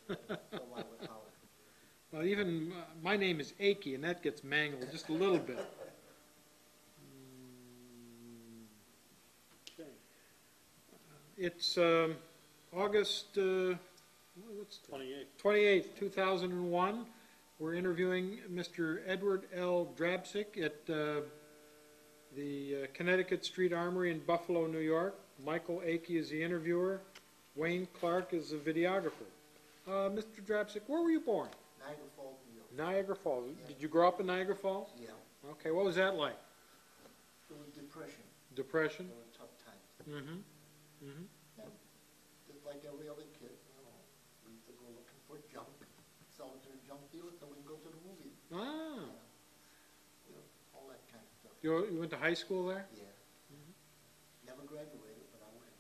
So I would holler. Well, even my name is Akey, and that gets mangled just a little bit. Okay. It's August what's 28th, 2001. We're interviewing Mr. Edward L. Drabczyk at the Connecticut Street Armory in Buffalo, New York. Michael Akey is the interviewer. Wayne Clark is the videographer. Mr. Drabczyk, where were you born? Niagara Falls, New York. Niagara Falls. Yeah. Did you grow up in Niagara Falls? Yeah. Okay, what was that like? It was depression. Depression? It was tough times. Mm-hmm. Mm-hmm. And just like every other kid, you know, we used to go looking for junk, sell it to the junk dealer so we can go to the movies. Ah. You know, all that kind of stuff. You went to high school there? Yeah. Mm-hmm. Never graduated, but I went.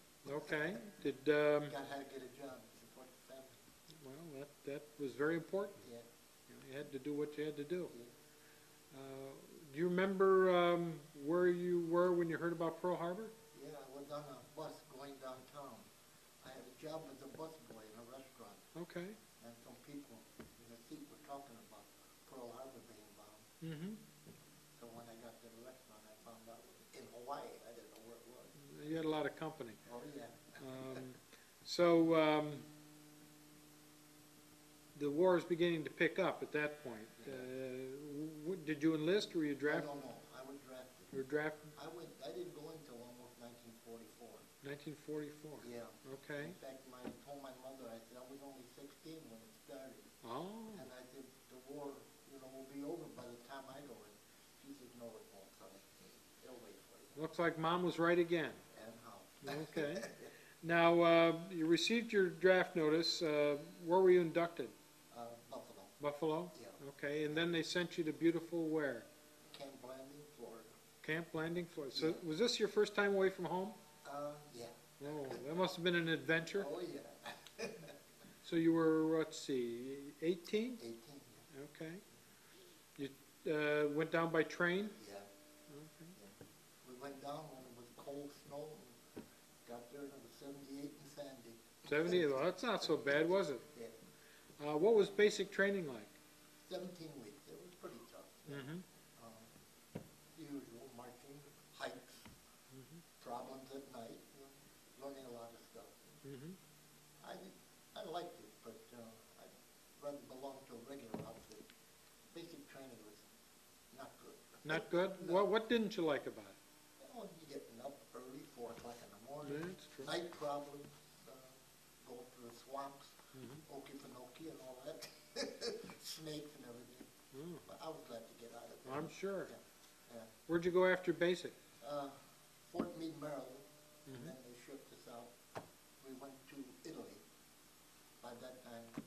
Okay. Did Got how to get a job to support the family. well, that was very important. Yeah. You had to do what you had to do. Yeah. Do you remember where you were when you heard about Pearl Harbor? Yeah, I was on a bus going downtown. I had a job as a busboy in a restaurant, Okay. and some people in the seat were talking about Pearl Harbor being bombed. Mm-hmm. So when I got to the restaurant, I found out it was in Hawaii. I didn't know where it was. You had a lot of company. Oh, yeah. So the war is beginning to pick up at that point. Did you enlist or were you drafted? I don't know. I was drafted. You were drafted I didn't go until almost 1944. 1944. Yeah. Okay. In fact, I told my mother, I said, I was only 16 when it started. Oh. And I said, the war, you know, will be over by the time I go in. She said, no, it won't, son. It'll wait for you. Looks like Mom was right again. And how? Okay. Now, you received your draft notice. Where were you inducted? Buffalo. Buffalo? Yeah. Okay, and then they sent you to beautiful where? Camp Landing, Florida. Camp Landing, Florida. So was this your first time away from home? Yeah. Oh, that must have been an adventure. Oh, yeah. So you were, let's see, 18? 18, yeah. Okay. You went down by train? Yeah. Okay. Yeah. We went down when it was cold snow and got there and it was 78 and sandy. 70? Well, that's not so bad, was it? Yeah. What was basic training like? 17 weeks. It was pretty tough. Mm-hmm. Usual marching, hikes, problems at night, you know, learning a lot of stuff. Mm-hmm. I liked it, but I'd rather belong to a regular outfit. Basic training was not good. Not good? No. What didn't you like about it? You know, you getting up early, 4 o'clock in the morning, That's true. night problems, going through the swamps, Mm-hmm. Okefenokee and all that, snakes and everything. Oh, But I was glad to get out of there. I'm sure. Yeah. Where'd you go after basic? Fort Meade, Maryland, and Mhm. then they shipped us out. We went to Italy. By that time,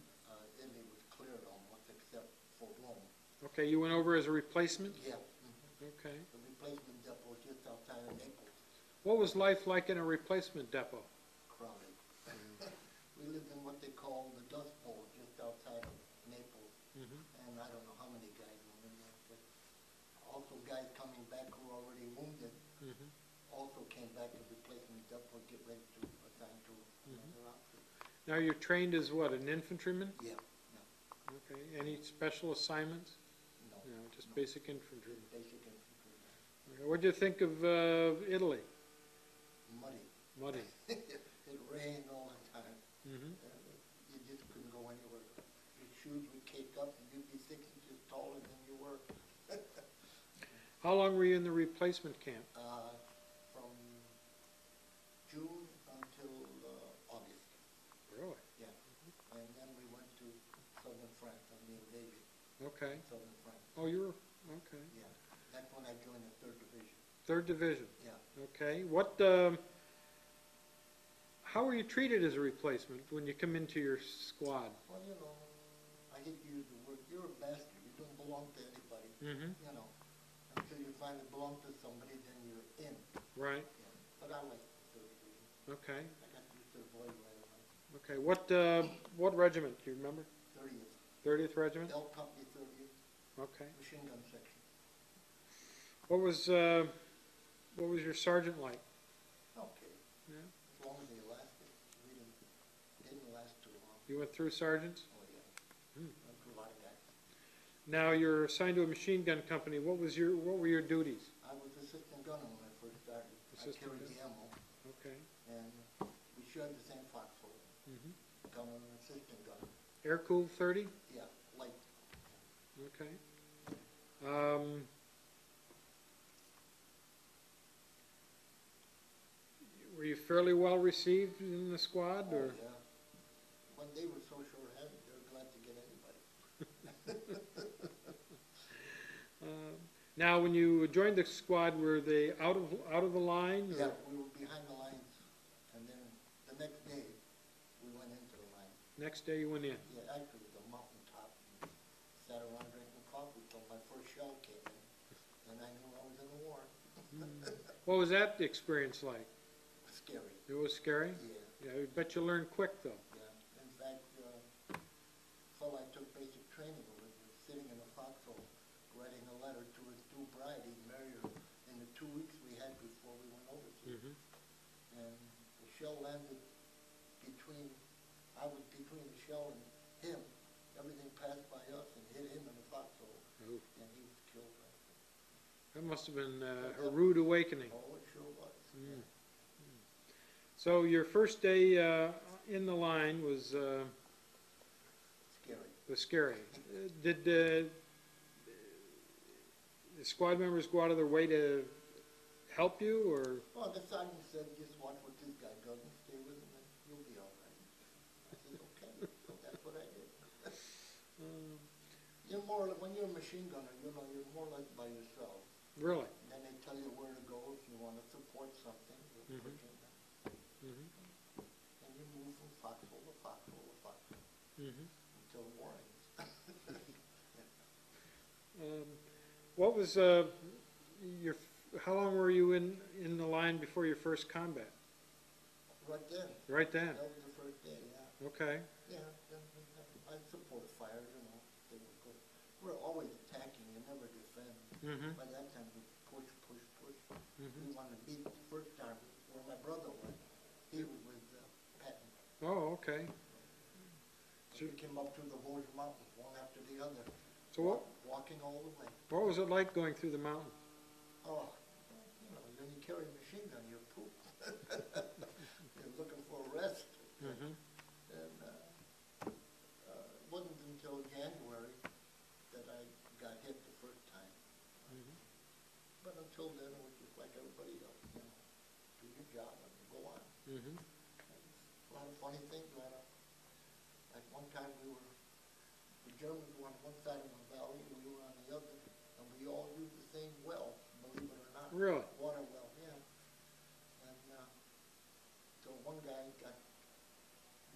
Italy was cleared almost, except for Rome. Okay, you went over as a replacement? Yeah. Okay. The replacement depot was just outside of Naples. What was life like in a replacement depot? Crowded. We lived in what they call the Dust Bowl, just outside of Naples. Mm-hmm. And I don't know how many guys were in there, but also guys coming back who were already wounded Mm-hmm. also came back to replacement depot, get ready to assign to another outfit. Now you're trained as what, an infantryman? Yeah, Okay. Any special assignments? no. No, just No. basic infantry. Basic infantry. Okay. What'd you think of Italy? Muddy. Muddy. It rained all the time. Mm-hmm. You just couldn't go anywhere. Your shoes would cake up and you'd be 6 inches taller than you were. How long were you in the replacement camp? From June until August. Really? Yeah. And then we went to southern France on the invasion. Okay. Southern France. Oh, you were, okay. Yeah. That's when I joined the 3rd Division. 3rd Division. Yeah. Okay. How were you treated as a replacement when you come into your squad? Well, you know, I hate to use the word, you're a bastard. You don't belong to anybody. Mm-hmm. You know, until you finally belong to somebody, then you're in. Right. Yeah. But I like the 3rd Division. Okay. I got used to the boys right away. Okay. What regiment do you remember? 30th. 30th Regiment? L Company 30th. Okay. Machine gun section. What was your sergeant like? Okay. Yeah. As long as they lasted. We didn't last too long. You went through sergeants? Oh, yeah. Hmm. Went through a lot of guys. Now you're assigned to a machine gun company. What were your duties? I was assistant gunner when I first started. Assistant I carried gunner. the ammo, Okay. and we shared the same foxhole. Mm-hmm. Gunner and assistant gunner. Air-cooled 30? Yeah, light. Okay. Were you fairly well received in the squad, Oh, or? yeah. When they were so short-handed, they were glad to get anybody. Now, when you joined the squad, were they out of the line? Or? Yeah, we were behind the lines, and then the next day, we went into the line. Next day you went in. Yeah, actually, the mountaintop, and sat around drinking coffee till my first shell came in, and I knew I was in the war. What was that experience like? Scary. It was scary? Yeah, Yeah, I bet you learned quick, though. yeah. In fact, fellow I took basic training with was sitting in a foxhole, writing a letter to his new bride. He'd marry her in the 2 weeks we had before we went overseas. Mm-hmm. And the shell landed I was between the shell and him. Everything passed by us and hit him in the foxhole, Ooh. and he was killed right there. That must have been a rude awakening. Oh, it sure was. Mm. So your first day in the line was Scary. scary. Did the squad members go out of their way to help you, or? Well, the sergeant said, just watch what this guy does and stay with him and you'll be all right. I said, okay, so that's what I did. You're more, when you're a machine gunner, you're more like by yourself. Really? And then they tell you where to go if you want to support something. You'll put in them. And you move from foxhole to foxhole to foxhole until the war ends. What was how long were you in the line before your first combat? Right then. Right then. That was the first day, yeah. Okay. Yeah, I support fire, you know. They were good. We're always attacking and never defend. By that time, we push. We wanted to beat the first time where my brother went. He was with Patton. Oh, okay. So we came up through the Vosges Mountains, one after the other. So walking all the way. what was it like going through the mountains? Oh, you know, when you carry a machine gun, you're poop. You're looking for a rest. And it wasn't until January that I got hit the first time. But until then, it was just like everybody else, you know, do your job and go on. And a lot of funny things went up. Like one time the Germans were on one side of the valley and we were on the other, and we all used the same well, believe it or not. Really? Water well, yeah. And so one guy got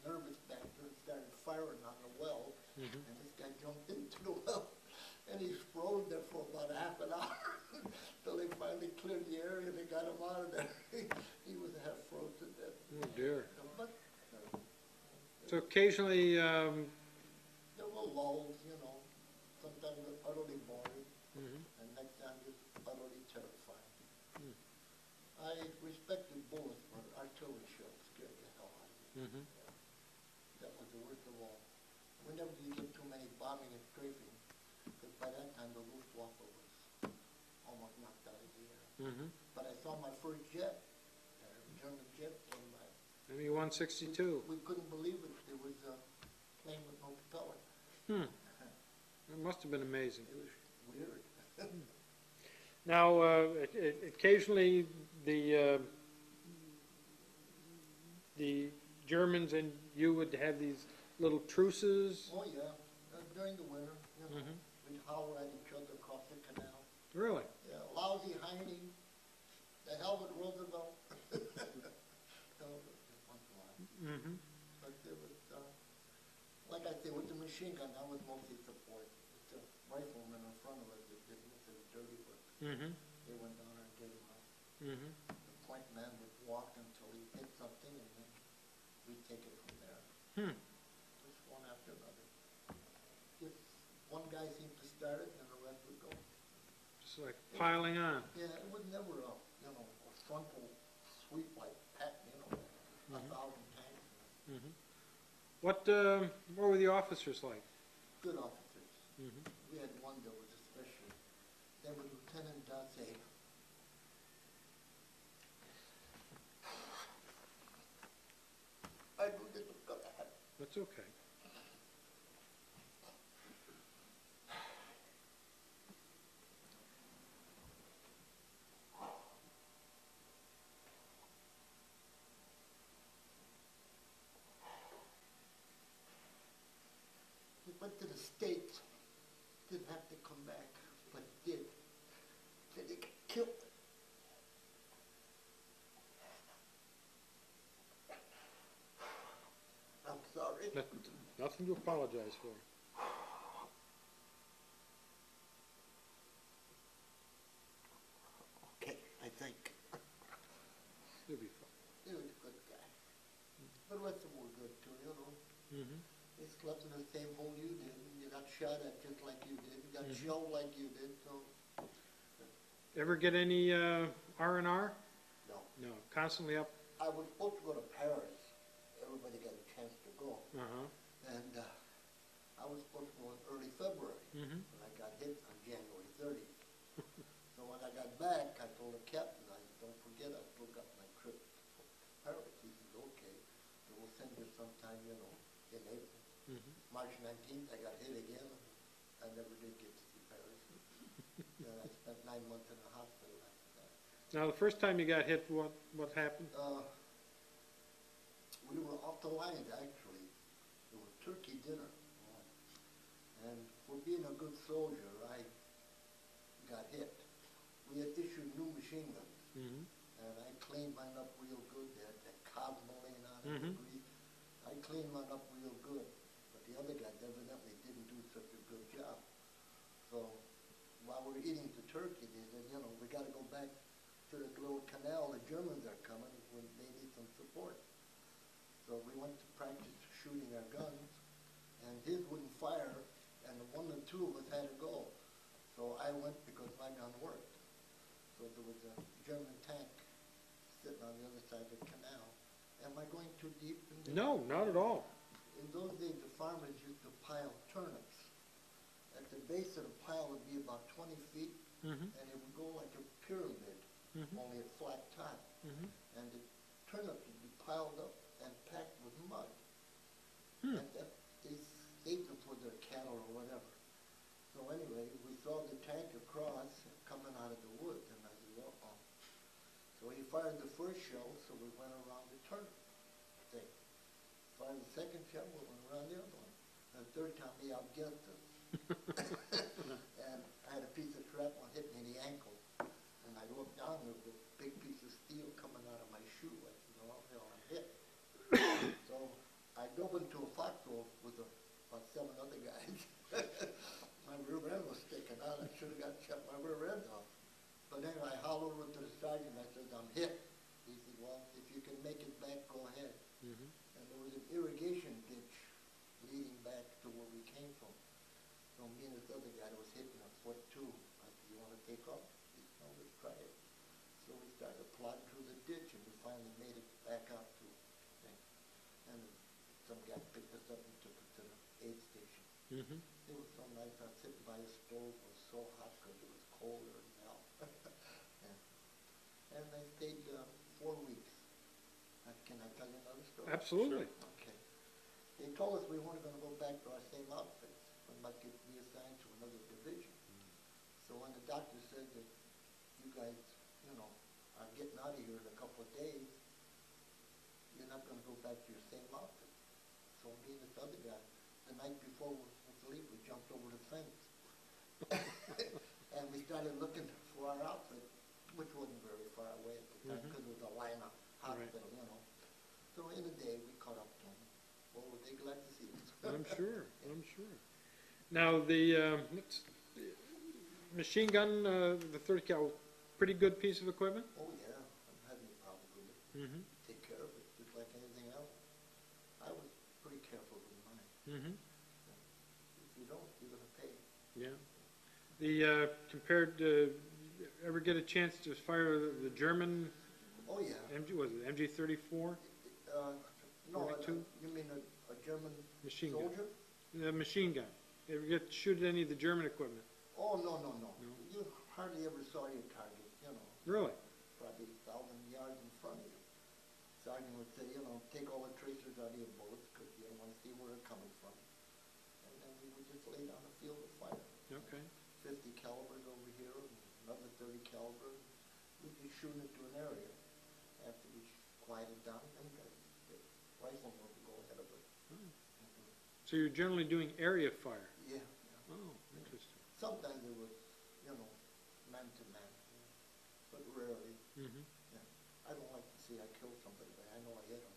nervous back there and started firing on the well, and this guy jumped into the well, and he froze there for about half an hour till they finally cleared the area and they got him out of there. He was half froze to death. Oh dear. But So occasionally, there were lulls, you know. Sometimes it was utterly boring, and next time it was utterly terrifying. I respected bullets, but artillery shells scared the hell out of me. That was the worst of all. We never did get too many bombing and strafing, because by that time the Luftwaffe was almost knocked out of the air. But I saw my first jet, a German jet came by. ME-162. We couldn't believe it. It was a plane with no propeller. That must have been amazing. It was weird. Now, occasionally the Germans and you would have these little truces. Oh yeah, during the winter, you know, we'd holler at each other across the canal. Really? Yeah, lousy Heine, the hell with Roosevelt. But there was, like I say, with the machine gun, that was mostly support. The riflemen in front of us that did most of the dirty work. They went down there and did them out. The point man would walk until he hit something, and then we'd take it from there. Just one after another. Just one guy seemed to start it, and the rest would go. Just like piling on. Yeah, it was never a frontal sweep like Patton, 1,000 tanks. What were the officers like? Good officers. Mm-hmm. We had one that was especially, they were Lieutenant Dace. I do get to cut that. That's okay. He went to the States, didn't have to come back, but did. Then he got killed. I'm sorry. Nothing to apologize for. Okay, I think. You'll be fine. He was a good guy. But the rest of them were good too, you know. Mm-hmm. They slept in the same hole you did, and you got shot at just like you did, you got shelled like you did, so. Ever get any R&R? No. No. Constantly up? I was supposed to go to Paris. Everybody got a chance to go. Uh-huh. And I was supposed to go in early February. Mm-hmm. And I got hit on January 30th. So when I got back, I told the captain, I said, don't forget, I still got my trip to Paris. He said, okay, so we'll send you sometime, you know, in April. Mm-hmm. March 19th, I got hit again. I never did get to see Paris. Then I spent 9 months in the hospital after that. Now, the first time you got hit, what happened? We were off the lines, actually. It was turkey dinner. And for being a good soldier, I got hit. We had issued new machine guns. Mm-hmm. And I cleaned mine up real good. They had that cosmoline on it, Mm-hmm. the grease. I cleaned mine up real good. But the other guys evidently didn't do such a good job. So while we were eating the turkey, they said, you know, we got to go back to the little canal. The Germans are coming. They need some support. So we went to practice shooting our guns, and his wouldn't fire, and one or two of us had to go. So I went because my gun worked. So there was a German tank sitting on the other side of the canal. Am I going too deep? No, not at all. In those days, the farmers used to pile turnips. At the base of the pile would be about 20 feet, Mm-hmm. and it would go like a pyramid, Mm-hmm. only a flat top. Mm-hmm. And the turnips would be piled up and packed with mud. Hmm. And that, they saved them for their cattle or whatever. So anyway, we saw the tank across coming out of the woods, and I said, uh-oh. So he fired the first shell, so we went around the turnip thing. Fired the second shell, we went around the other one. And the third time, he outguessed us. And I had a piece of shrapnel hit me in the ankle. And I looked down, there was a big piece of steel coming out of my shoe. I said, oh, hell, I'm hit. So I dove into a foxhole with about 7 other guys. My rear end was sticking out. I should have shut my rear end off. But anyway, I hollered over to the sergeant. I said, I'm hit. He said, well, if you can make it back, go ahead. Mm-hmm. And there was an irrigation ditch leading back to where we came from. So me and this other guy that was hitting a foot too. I said, you want to take off? He said, no, let's try it. So we started plodding through the ditch, and we finally made it back out to the thing. And some guy picked us up and took us to the aid station. Mm-hmm. It was so nice. I was sitting by a stove. It was so hot because it was colder than hell. And I stayed 4 weeks. Can I tell you another story? Absolutely. Okay. They told us we weren't going to go back to our same outfits. We might be assigned to another division. So when the doctor said that you guys, you know, are getting out of here in a couple of days, you're not going to go back to your same outfit. So me and this other guy, the night before we were supposed to leave, we jumped over the fence. And we started looking for our outfit, which wasn't very far away at the time because it was a line of hospital, you know. So in a day, we caught up to them. Well, were they glad to see us? I'm sure. I'm sure. Now, the machine gun, the 30 cal, pretty good piece of equipment? Oh, yeah. I don't have any problem with it. Mm-hmm. Take care of it, just like anything else. I was pretty careful with mine. Mm-hmm. If you don't, you're going to pay. Yeah. The compared to, ever get a chance to fire the German Oh, yeah. MG, was it MG-34? No, 42? you mean a German Machine gun. soldier? The machine gun. Ever get to shoot at any of the German equipment? Oh, no, no, no. No? You hardly ever saw your target, Really? probably 1,000 yards in front of you. Sergeant would say, take all the tracers out of your bullets because you don't want to see where they're coming from. And then we would just lay down a field of fire. Okay. 50 calibers over here, and another 30 caliber. We'd just shoot into an area. After we quieted down, then the rifleman would go ahead of us. So you're generally doing area fire? Yeah. Oh, interesting. Sometimes it was, man to man, but rarely. Mm-hmm. Yeah. I don't like to see I killed somebody, but I know I hit them.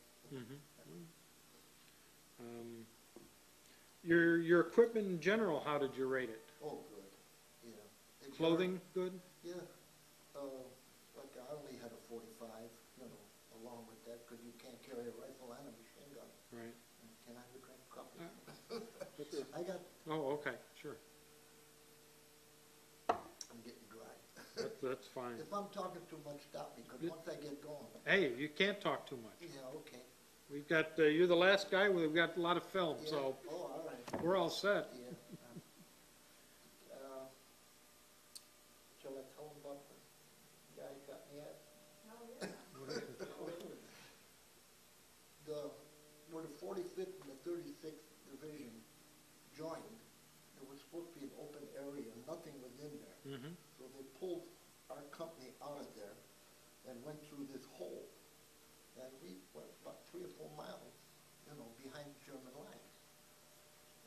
Your equipment in general, how did you rate it? Oh, good. Yeah. Clothing, good? Yeah. Like I only had a 45, along with that, because you can't carry a rifle and a machine gun. Right. Can I have a drink of coffee? I got. Oh, okay, sure. I'm getting dry. That's fine. If I'm talking too much, stop me, because once I get going. Hey, you can't talk too much. Yeah, okay. We've got, you're the last guy, we've got a lot of film, Yeah. so Oh, all right. we're all set. Yeah. Shall I tell them about the guy who got me at? Where the 45th and the 36th Division joined, there was supposed to be an open area, nothing was in there. Mm-hmm. So they pulled our company out of there and went through this hole. And we went about 3 or 4 miles, behind German lines.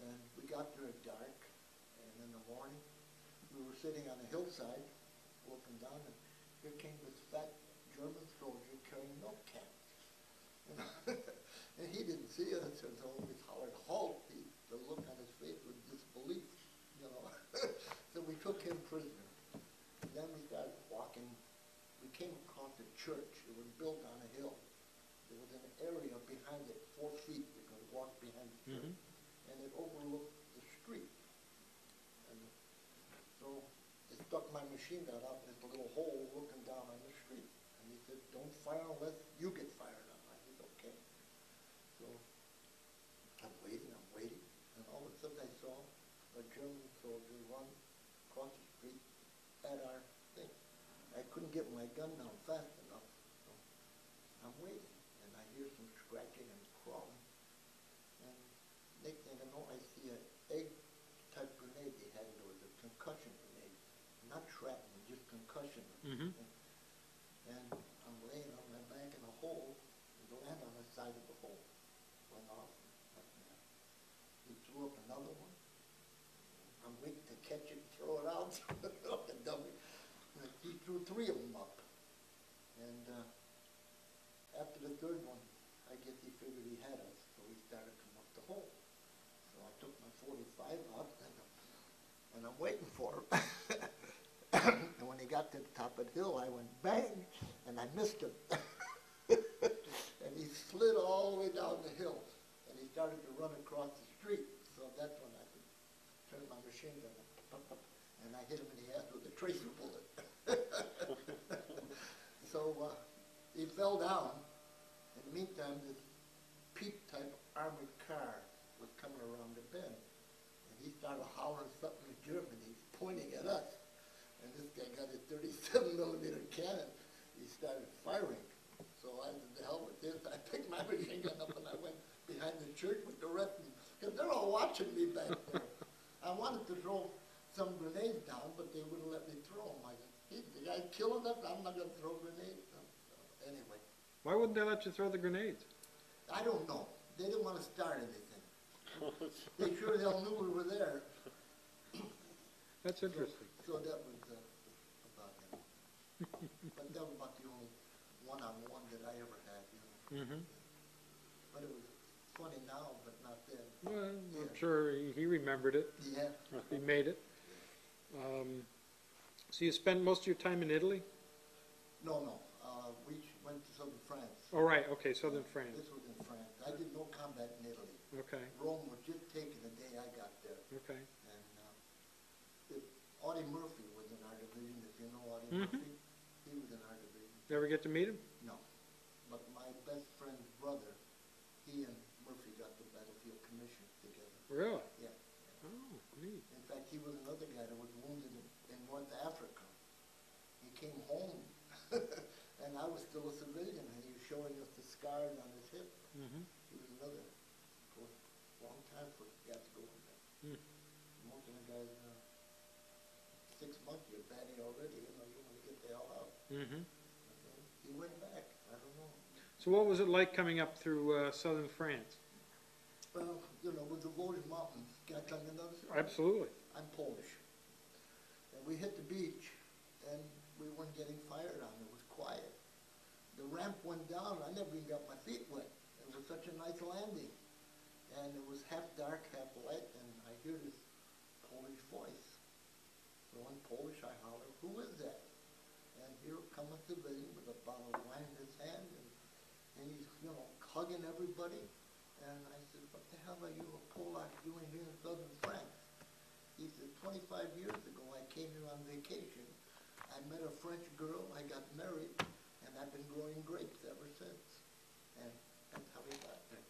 And we got there at dark, and in the morning, we were sitting on a hillside, looking down, and here came this fat German soldier carrying milk cans. And he didn't see us, and so we hollered, halt! The look on his face was disbelief, So we took him prisoner. And then we started walking. We came across a church. It was built on a hill. There was an area behind it, 4 feet. You could walk behind the church. And it overlooked the street. And so I stuck my machine gun out in this little hole looking down on the street. And he said, don't fire unless you get fired on. I said, okay. So I'm waiting. And all of a sudden I saw a German soldier run across the street at our thing. I couldn't get my gun down fast enough. So I'm waiting. And I hear some scratching and crawling. And next thing I know, I see an egg-type grenade they had. It was a concussion grenade. Not shrapnel, just concussion. Mm-hmm. And I'm laying on my back in a hole, and the land on the side of the hole went off. He threw up another one. I'm waiting to catch it and throw it out. The dummy. He threw 3 of them up. And after the 3rd one, I guess he figured he had us, so he started to come up the hole. So I took my 45 out, and I'm waiting for him. And when he got to the top of the hill, I went bang, and I missed him. And he slid all the way down the hill, and he started to run across the street. So that's when I turned my machine gun up, and I hit him in the head with a tracer bullet. So he fell down. In the meantime, this Pete-type armored car was coming around the bend, and he started hollering something in German. He's pointing at us. And this guy got a 37 millimeter cannon. He started firing. So I said, the hell with this. I picked my machine gun up and I went behind the church with the rest of them. Because they're all watching me back there. I wanted to throw some grenades down, but they wouldn't let me throw them. I said, the guy's killing us. I'm not going to throw grenades. So anyway. Why wouldn't they let you throw the grenades? I don't know. They didn't want to start anything. They sure hell knew we were there. That's interesting. So that was about him. But that was about the only one-on-one that I ever had. Mm-hmm. But it was funny now, but not then. Well, Yeah. I'm sure he remembered it. Yeah. He made it. So you spent most of your time in Italy? No. We went to southern France. Oh, right. Okay, southern France. This was in France. I did no combat in Italy. Okay. Rome was just taken the day I got there. Okay. And Audie Murphy was in our division. If you know Audie Murphy, he was in our division. You ever get to meet him? No. But my best friend's brother, he I was still a civilian, and he was showing us the scars on his hip. Mm-hmm. He was another, of course, long time for guys to go in there. Mm. Most of the guys, 6 months, you're batty already, you know, you want to get the hell out. Mm-hmm. He went back, I don't know. So what was it like coming up through southern France? Well, you know, with the Vosges Mountains, can I tell you another story? Absolutely. I'm Polish. And we hit the beach, and we weren't getting fired on. It was quiet. The ramp went down. I never even got my feet wet. It was such a nice landing. And it was half dark, half light, and I hear this Polish voice. So in Polish, I holler, "Who is that?" And here comes a civilian with a bottle of wine in his hand, and he's, you know, hugging everybody. And I said, "What the hell are you, a Polak, doing here in southern France?" He said, 25 years ago, I came here on vacation. I met a French girl, I got married, and I've been growing grapes ever since. And that's how he got there.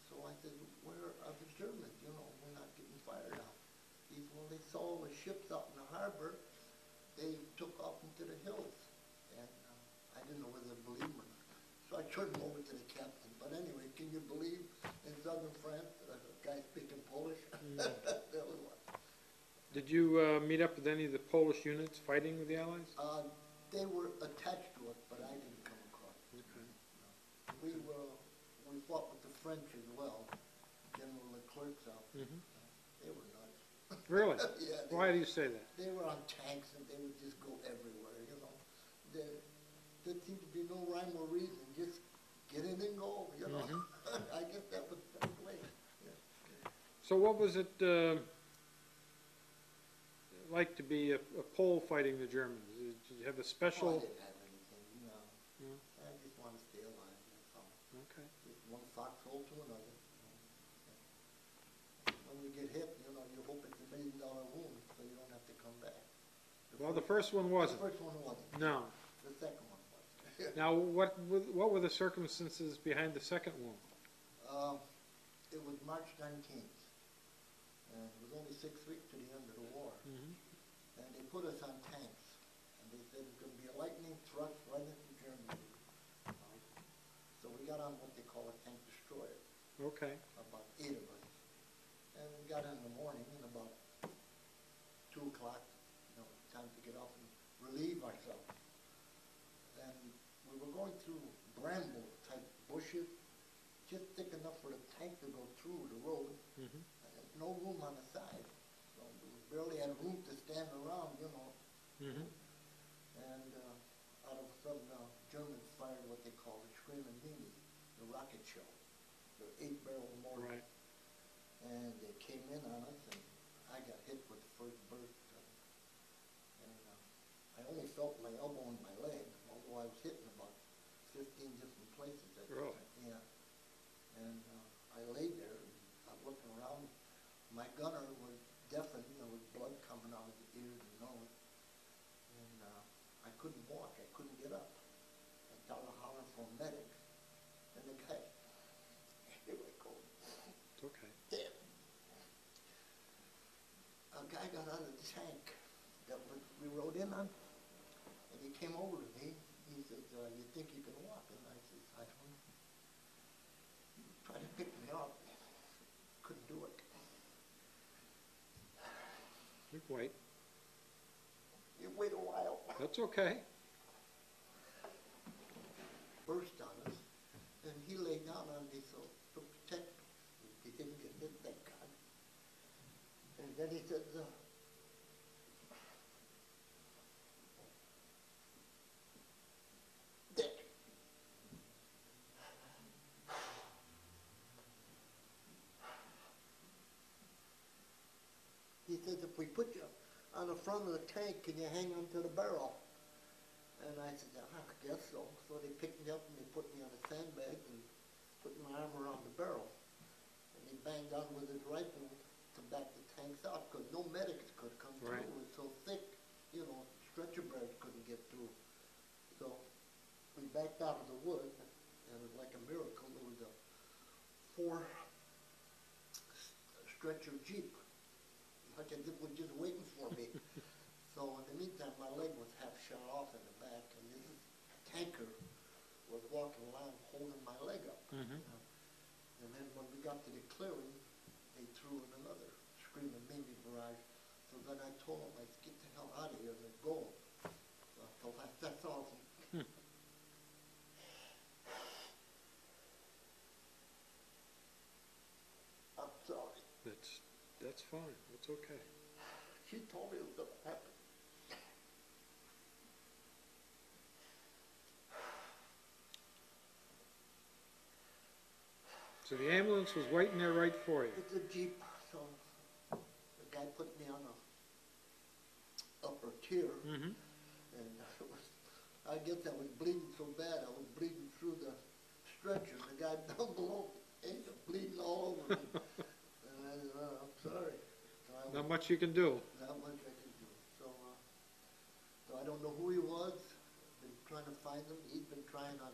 So I said, "Where are the Germans? You know, we're not getting fired on." He said, "Well, they saw the ships out in the harbor. They took off into the hills." And I didn't know whether to believe him or not. So I turned him over to the captain. But anyway, can you believe in southern France, a guy speaking Polish? That was one. Did you meet up with any of the Polish units fighting with the Allies? They were attached to us, but I didn't come across. Okay. No. We fought with the French as well. General Leclerc's out. Mm-hmm. They were nuts. Really? Yeah. Why do you say that? They were on tanks and they would just go everywhere, you know. There seemed to be no rhyme or reason. Just get in and go, you know. Mm-hmm. I guess that was the way. Yeah. So what was it like to be a Pole fighting the Germans? Did you have a Oh, I special... didn't have anything, no. No? I just want to stay alive, that's all. Okay. Just one foxhole to another. When you get hit, you know, you hope it's $1 million wound so you don't have to come back. Well, the first one wasn't. The first one wasn't. No. The second one was. Now, what were the circumstances behind the second wound? It was March 19th, and it was only 6 weeks to the end of the war. Mm-hmm. And they put us on tanks, and they said it's going to be a lightning thrust right into Germany. So we got on what they call a tank destroyer. Okay. About 8 of us. And we got in the morning, and about 2 o'clock, you know, time to get off and relieve ourselves. And we were going through bramble-type bushes, just thick enough for the tank to go through the road, Mm-hmm. and no room on the side. So we barely had room to stand around, you know. Mm-hmm. And out of a sudden, Germans fired what they call the Screaming Meanie, the rocket shell. They're 8-barrel mortars. Right. And they came in on us, and I got hit with the first burst. And I only felt my elbow and my leg, although I was hit in about 15 different places at the Really? time. Yeah. And I lay there, and I'm looking around. My gunner was deafened, there was blood coming out of his ears and nose. And I couldn't walk, I couldn't get up. I started hollering for a medic. And the guy, here I go. It's okay. Damn. A guy got out of the tank that we rode in on, and he came over to me. He says, "You think you can walk?" And I says, "I don't know." He tried to pick me up. Couldn't do it. You wait. You wait a while. That's okay. Burst on us, and he lay down on me so to protect me. He didn't get hit, thank God. And then he said, "Dick." He says, "If we put you on the front of the tank, can you hang onto the barrel?" And I said, "I guess so." So they picked me up and they put me on a sandbag and put my arm around the barrel. And he banged on with his rifle to back the tanks out because no medics could come Right. through. It was so thick, you know, stretcher bears couldn't get through. So we backed out of the wood, and it was like a miracle. There was a 4-stretcher Jeep. Like as if it was just waiting for me. So in the meantime, my leg was half shot off in the back, and this tanker was walking along holding my leg up. Mhm. You know. And then when we got to the clearing, they threw in another screaming Mimi barrage. So then I told them, like, get the hell out of here and go. So that's all. I'm sorry. That's fine. It's okay. She told me it was going to happen. So the ambulance was waiting there right for you. It's a Jeep, so the guy put me on a upper tier, Mm-hmm. and I guess I was bleeding so bad, I was bleeding through the stretcher. The guy down below, bleeding all over me. And I said, oh, I'm sorry. So Not much you can do. Not much I can do. So I don't know who he was. Been trying to find him. He's been trying on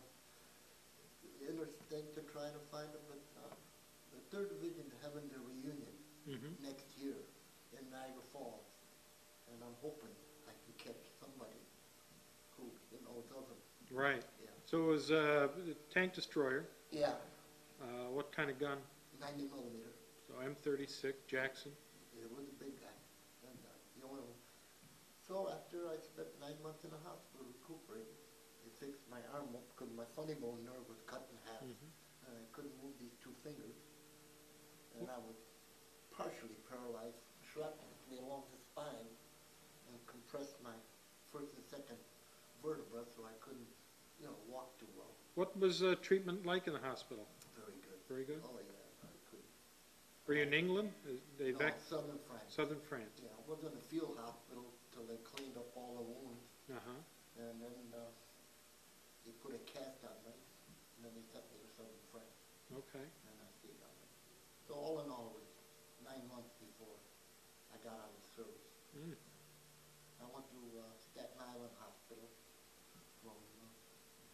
interstate to try to find him, but the 3rd Division is having their reunion next year in Niagara Falls, and I'm hoping I can catch somebody who doesn't. Right. Yeah. So it was a tank destroyer. Yeah. What kind of gun? 90 millimeter. So M36 Jackson. It was a big guy. And, so after I spent 9 months in the hospital recuperating, they fixed my arm up because my funny bone nerve was cut in half, and I couldn't move these 2 fingers, and I was partially paralyzed, shrapnel me along the spine, and compressed my 1st and 2nd vertebra, so I couldn't, walk too well. What was treatment like in the hospital? Very good. Very good. Oh yeah, I couldn't. Were you in England? They No, southern France. Southern France. Yeah, I was in a field hospital till they cleaned up all the wounds, and then they put a cast on me, and then they sent me to southern France. Okay. And I stayed on it. So all in all, it was 9 months before I got out of service. I went to Staten Island Hospital from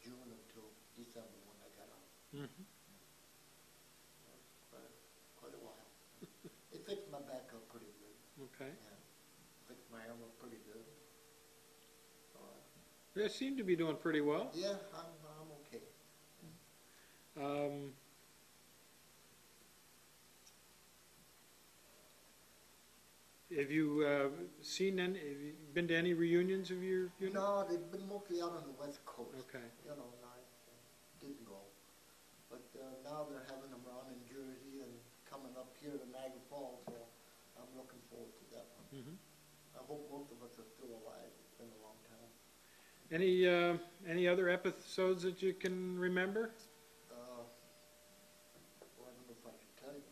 June until December when I got out. Quite a while. They fixed my back up pretty good. Okay. Yeah. Fixed my arm up pretty good. They seem to be doing pretty well. Yeah, I'm okay. Have you have you been to any reunions of your unit? No, they've been mostly out on the West Coast. Okay. I didn't go. But now they're having them around in Jersey and coming up here to Niagara Falls, so I'm looking forward to that one. I hope most of us are still alive. It's been a long time. Any other episodes that you can remember? Well, I don't know if I should tell you.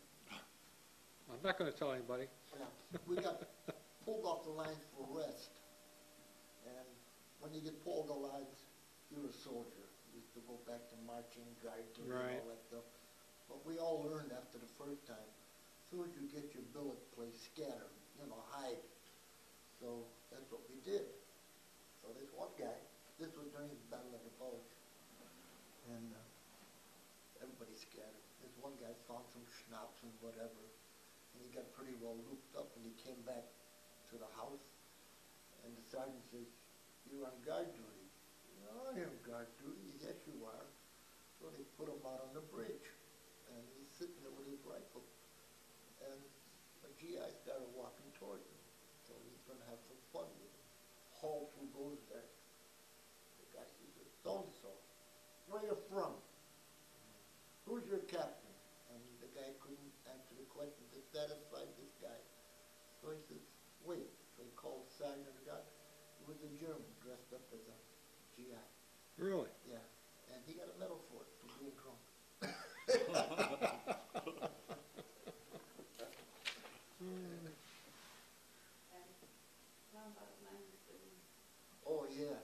I'm not going to tell anybody. Yeah, we got pulled off the lines for rest, and when you get pulled off the lines, you're a soldier. You used to go back to marching, guard duty, and all that stuff. But we all learned after the first time, as soon as you get your billet place, scatter, hide. So that's what we did. So this one guy, this was during the Battle of the Bulge, and everybody scattered. This one guy found some schnapps and whatever, and he got pretty well looped up, and he came back to the house, and the sergeant says, "You're on guard duty." "No, I am guard duty." "Yes, you are." So they put him out on the bridge, and he's sitting there with his rifle, and a GI started walking towards him, so he's going to have some fun with him. Halt, who goes there? The guy says, "So-and-so." "Where you from?" "Who's your captain?" And the guy couldn't answer the question to satisfy this guy. So he says, "Wait." So he called the sergeant and got, it was a German dressed up as a GI. Really? Yeah. And he got a medal for it, for being drunk. Oh yeah.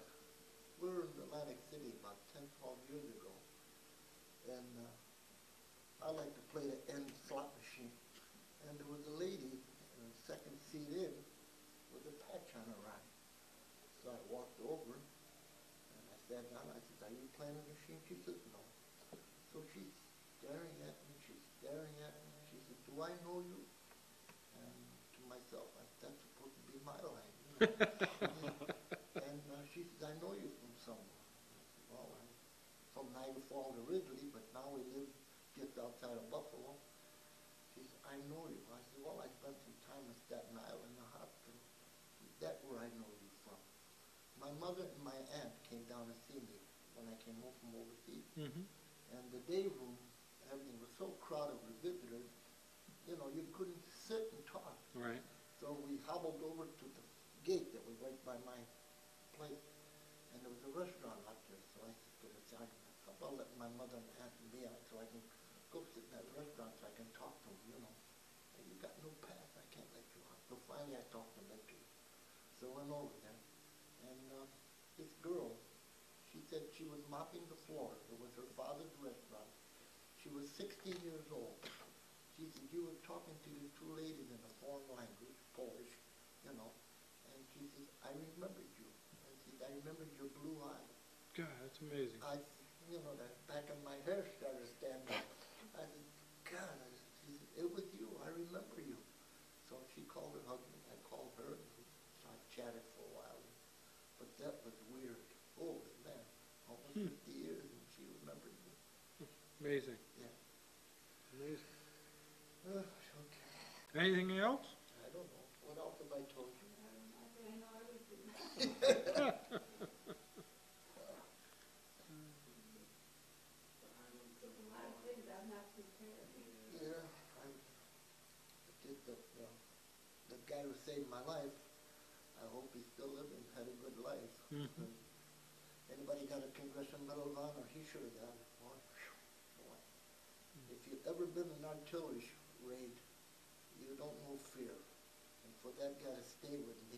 We were in Atlantic City about 10, 12 years ago. And I like to play the end slot machine. And there was a lady in the second seat in with a patch on her eye. So I walked over and I sat down. I said, "Are you playing the machine?" She says, "No." So she's staring at me. She's staring at me. She said, "Do I know you?" And to myself, that's supposed to be my line. And she said, "I know you from somewhere." I said, "Well, I'm from from Niagara Falls originally, but now we live just outside of Buffalo. She said, I know you. I said, well, I spent some time in Staten Island in the hospital. That's where I know you from. My mother and my aunt came down to see me when I came home from overseas. And the day room, everything was so crowded with visitors, you know, you couldn't sit and talk. Right. So we hobbled over to the gate that was right by my place, and there was a restaurant out there. So I said to the sergeant, how about letting my mother and aunt and me out so I can go sit in that restaurant so I can talk to them, you know. And you got no pass, I can't let you out. So finally I talked them into it. So I went over there, and this girl, she said she was mopping the floor. It was her father's restaurant. She was 16 years old. She said, you were talking to the two ladies in a foreign language, Polish, you know, and she says, I remembered you. And she said, I remembered your blue eyes. God, that's amazing. You know, the back of my hair started standing. I said, God, she said, it was you. I remember you. So she called her husband. I called her, and so I chatted for a while. But that was weird. Holy man, almost 50 years, and she remembered me. Amazing. Yeah. Amazing. Okay. Anything else? I don't know. What else have I told you? I know everything. There's a lot of things I'm not prepared. Yeah, I did the guy who saved my life. I hope he's still living, had a good life. Anybody got a Congressional Medal of Honor? He should have got it. Boy. If you've ever been in an artillery raid, you don't know fear. And for that guy to stay with me,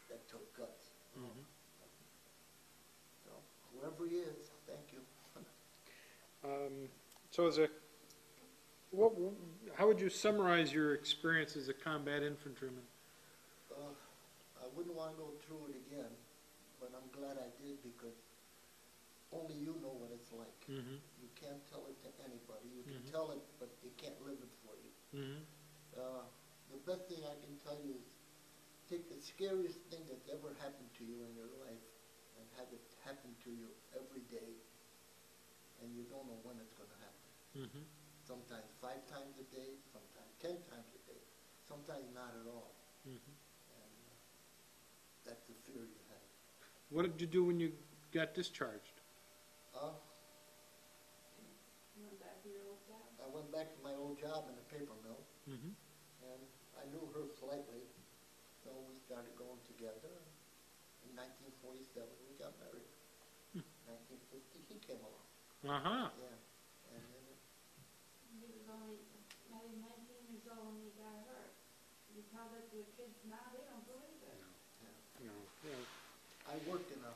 that took guts. So, whoever he is, thank you. So how would you summarize your experience as a combat infantryman? I wouldn't want to go through it again, but I'm glad I did because only you know what it's like. You can't tell it to anybody. You can tell it, but they can't live it for you. The best thing I can tell you is take the scariest thing that's ever happened to you in your life and have it happen to you every day, and you don't know when it's going to happen. Sometimes 5 times a day, sometimes 10 times a day, sometimes not at all. And that's the fear you have. What did you do when you got discharged? You went back to your old job? I went back to my old job in the paper mill, and I knew her slightly, so we started going together. In 1947, we got married. 1950, he came along. Yeah, and then He was only maybe 19 years old when he got hurt. You tell that to the kids now, they don't believe it. I work in a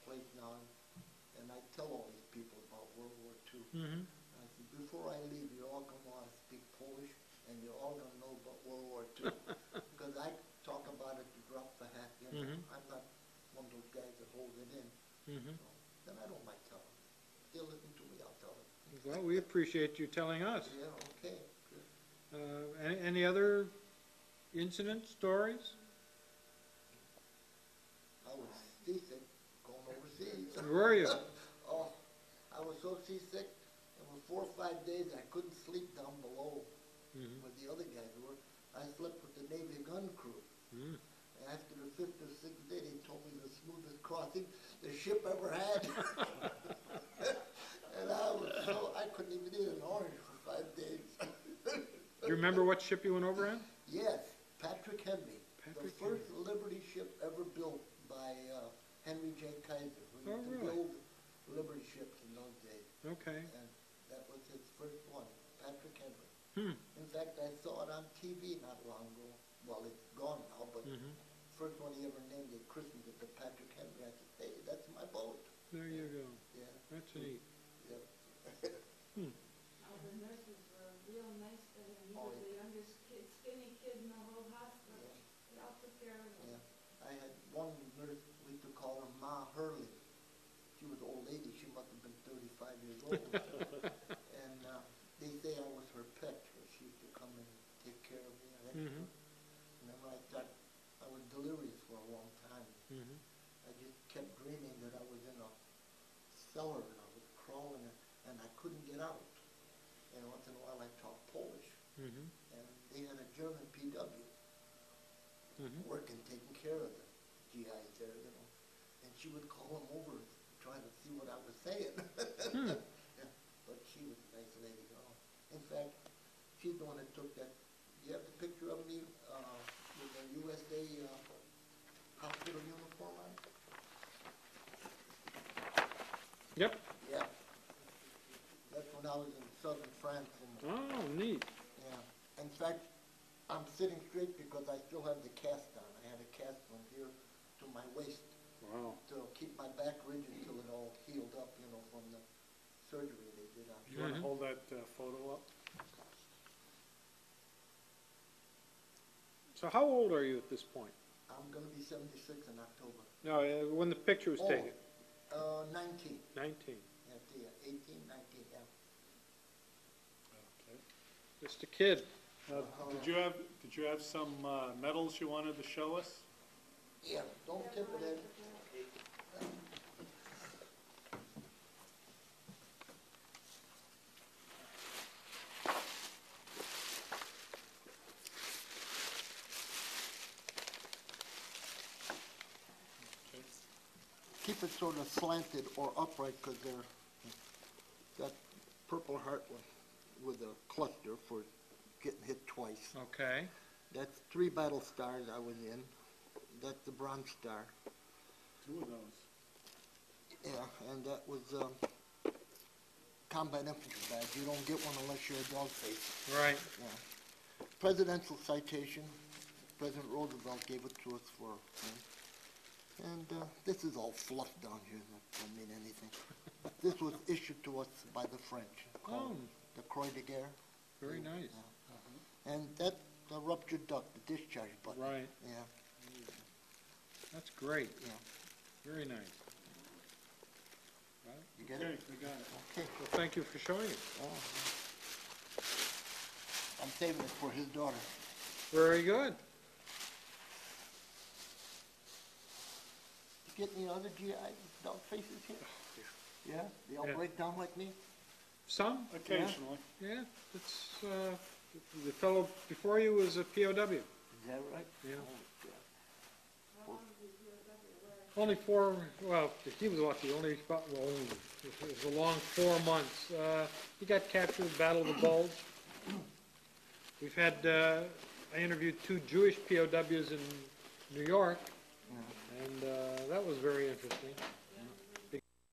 place now, and I tell all these people about World War II. I said, before I leave, you're all going to want to speak Polish, and you're all going to know about World War II. Because I talk about it to drop the hat. You know, I'm not one of those guys that hold it in. So, then I don't mind telling them. If they'll listen to me, I'll tell them. Well, we appreciate you telling us. Yeah, okay. Good. Any other incidents, stories? I was seasick going overseas. Where were you? Oh, I was so seasick, and for 4 or 5 days I couldn't sleep down below where the other guys were. I slept with the Navy gun crew. And after the 5th or 6th day, they told me the smoothest crossing the ship ever had. And I couldn't even eat an orange for 5 days. Do you remember what ship you went over on? Yes, Patrick Henry, the first Liberty ship ever built by Henry J. Kaiser, who used to build Liberty ships in those days. Okay. And that was his first one, Patrick Henry. In fact, I saw it on TV not long ago. Well, it's gone now, but first one he ever named it, christened it, the Patrick Henry. I said, hey, that's my boat. There you go. Yeah. That's neat. Yeah. All the nurses were real nice to him. He was the youngest kid, skinny kid in the whole hospital. Yeah. They all took care of him. Yeah. I had one nurse, we used to call her Ma Hurley. She was an old lady. She must have been 35 years old. And they say I was her pet. She used to come and take care of me. And then when I was delirious for a long time. I just kept dreaming that I was in a and once in a while I talk Polish. Mm-hmm. And they had a German PW Mm-hmm. working, taking care of the GIs there, you know. And she would call him over, trying to see what I was saying. Hmm. Yeah, but she was a nice lady, you know. In fact, she's the one that took that. You have the picture of me with the USA hospital uniform on? Yep. Yeah. That's when I was in southern France. And, Oh, neat. yeah. In fact, I'm sitting straight because I still have the cast on. I had a cast from here to my waist Wow. to keep my back rigid until it all healed up, you know, from the surgery they did on me. You want to Mhm. hold that photo up? So how old are you at this point? I'm going to be 76 in October. No, when the picture was Oh. taken. 19. 19. Yeah, 18, 19, yeah. Okay. Just a kid. Did you have some medals you wanted to show us? Yeah, don't tip it in. Okay. Keep it sort of slanted or upright because they're that Purple Heart with a cluster for getting hit twice. Okay. That's 3 battle stars I was in. That's the Bronze Star. 2 of those. Yeah, and that was combat infantry badge. You don't get one unless you're a dog face. Right. Yeah. Presidential citation. President Roosevelt gave it to us for. And this is all fluff down here. That doesn't mean anything. This was issued to us by the French. Called the Croix de Guerre. Very nice. Yeah. And that the ruptured duct, the discharge button. Right. Yeah. That's great. Yeah. Very nice. You get Okay, it? we got it. Okay. Well, thank you for showing it. Oh. I'm saving it for his daughter. Very good. You get any other GI dog faces here? Yeah? They all Yeah. break down like me? Some? Occasionally. Yeah. It's the fellow before you was a POW. Is that right? Yeah. Oh, God. How long did you go Only 4. Well, he was lucky. Only about. Well, it was a long 4 months. He got captured in the Battle of the Bulge. We've had. I interviewed 2 Jewish POWs in New York, Yeah. and that was very interesting.